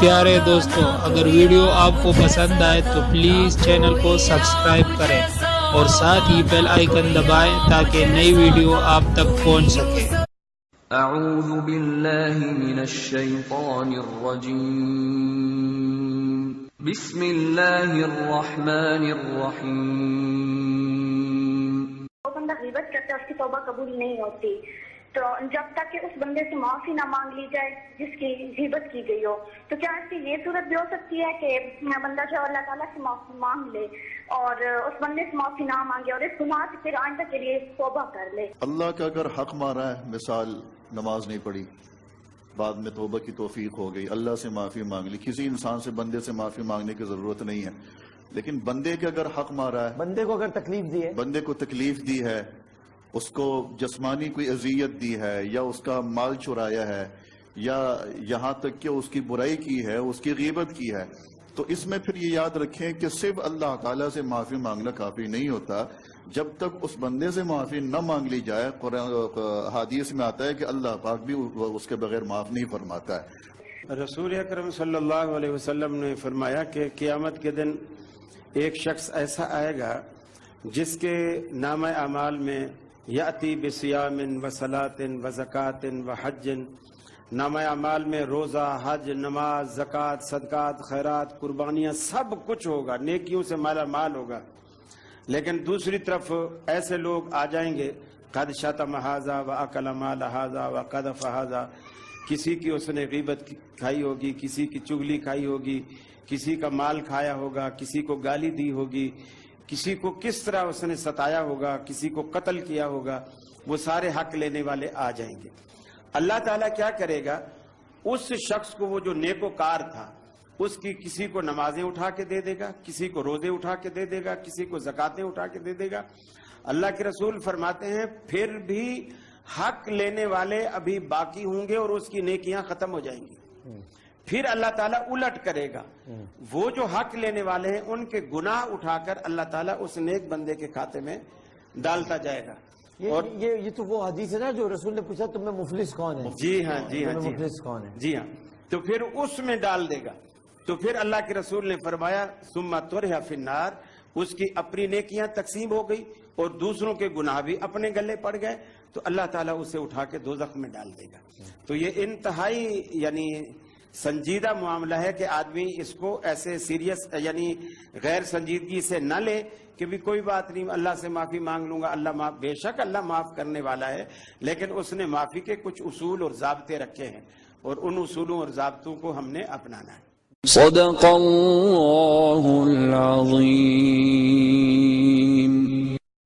پیارے دوستو، اگر ویڈیو آپ کو پسند آئے تو پلیز چینل کو سبسکرائب کریں اور ساتھ ہی بیل آئیکن دبائیں تاکہ نئی ویڈیو آپ تک پہنچ سکے۔ اعوذ باللہ من الشیطان الرجیم، بسم اللہ الرحمن الرحیم۔ وہ بندہ غیبت کرتا ہے، اس کی توبہ قبول نہیں ہوتی، تو جب تک کہ اس بندے سے معافی نہ مانگ لی جائے جس کی غیبت کی گئی ہو، تو کیا اس کی یہ صورت بھی ہو سکتی ہے کہ بندہ جو اللہ تعالیٰ سے معافی مانگ لے اور اس بندے سے معافی نہ مانگے اور اس گناہ سے پھر آئندہ کے لیے توبہ کر لے؟ اللہ کا اگر حق مارا ہے، مثال نماز نہیں پڑھی، بعد میں توبہ کی توفیق ہو گئی، اللہ سے معافی مانگ لی، کسی انسان سے بندے سے معافی مانگنے کی ضرورت نہیں ہے، لیکن بندے کے اگر حق مارا ہے، بندے کو اگر تکلیف دی ہے، بندے کو تکلیف دی ہے، اس کو جسمانی کوئی اذیت دی ہے، یا اس کا مال چرایا ہے، یا یہاں تک کہ اس کی برائی کی ہے، اس کی غیبت کی ہے، تو اس میں پھر یہ یاد رکھیں کہ صرف اللہ تعالیٰ سے معافی مانگنا کافی نہیں ہوتا، جب تک اس بندے سے معافی نہ مانگ لی جائے، قرآن حدیث میں آتا ہے کہ اللہ پاک بھی اس کے بغیر معاف نہیں فرماتا ہے۔ رسول اکرم صلی اللہ علیہ وسلم نے فرمایا کہ قیامت کے دن ایک شخص ایسا آئے گا جس کے نامہ اعمال میں یاتی بصیام و صلاۃ و زکوٰۃ و حج، نامہ اعمال میں روزہ، حج، نماز، زکوٰۃ، صدقات، خیرات، قربانیاں سب کچھ ہوگا، نیکیوں سے مالا مال ہوگا، لیکن دوسری طرف ایسے لوگ آ جائیں گے قد شتم ھذا و اکل مال ھذا و قذف ھذا، کسی کی اس نے غیبت کھائی ہوگی، کسی کی چغلی کھائی ہوگی، کسی کا مال کھایا ہوگا، کسی کو گالی دی ہوگی، کسی کو کس طرح اس نے ستایا ہوگا، کسی کو قتل کیا ہوگا، وہ سارے حق لینے والے آ جائیں گے۔ اللہ تعالیٰ کیا کرے گا؟ اس شخص کو، وہ جو نیکوکار تھا، اس کی کسی کو نمازیں اٹھا کے دے دے گا، کسی کو روزے اٹھا کے دے دے گا، کسی کو زکاتیں اٹھا کے دے دے گا۔ اللہ کے رسول فرماتے ہیں پھر بھی حق لینے والے ابھی باقی ہوں گے اور اس کی نیکیاں ختم ہو جائیں گی۔ پھر اللہ تعالیٰ الٹ کرے گا، وہ جو حق لینے والے ہیں ان کے گناہ اٹھا کر اللہ تعالیٰ اس نیک بندے کے کھاتے میں ڈالتا جائے گا۔ اور یہ تو وہ حدیث ہے نا جو رسول نے پوچھا تم میں مفلس کون ہے؟ جی ہاں، جی ہاں، مفلس کون ہے؟ جی ہاں، تو پھر اس میں ڈال دے گا۔ تو پھر اللہ کے رسول نے فرمایا ثم طرح فی النار، اس کی اپنی نیکیاں تقسیم ہو گئی اور دوسروں کے گناہ بھی اپنے گلے پڑ گئے، تو اللہ تعالیٰ اسے اٹھا کے دوزخ میں ڈال دے گا۔ تو یہ انتہائی یعنی سنجیدہ معاملہ ہے کہ آدمی اس کو ایسے سیریس یعنی غیر سنجیدگی سے نہ لے کہ بھی کوئی بات نہیں، اللہ سے معافی مانگ لوں گا، اللہ معاف، بے شک اللہ معاف کرنے والا ہے، لیکن اس نے معافی کے کچھ اصول اور ضابطے رکھے ہیں اور ان اصولوں اور ضابطوں کو ہم نے اپنانا ہے۔ صدق اللہ العظیم۔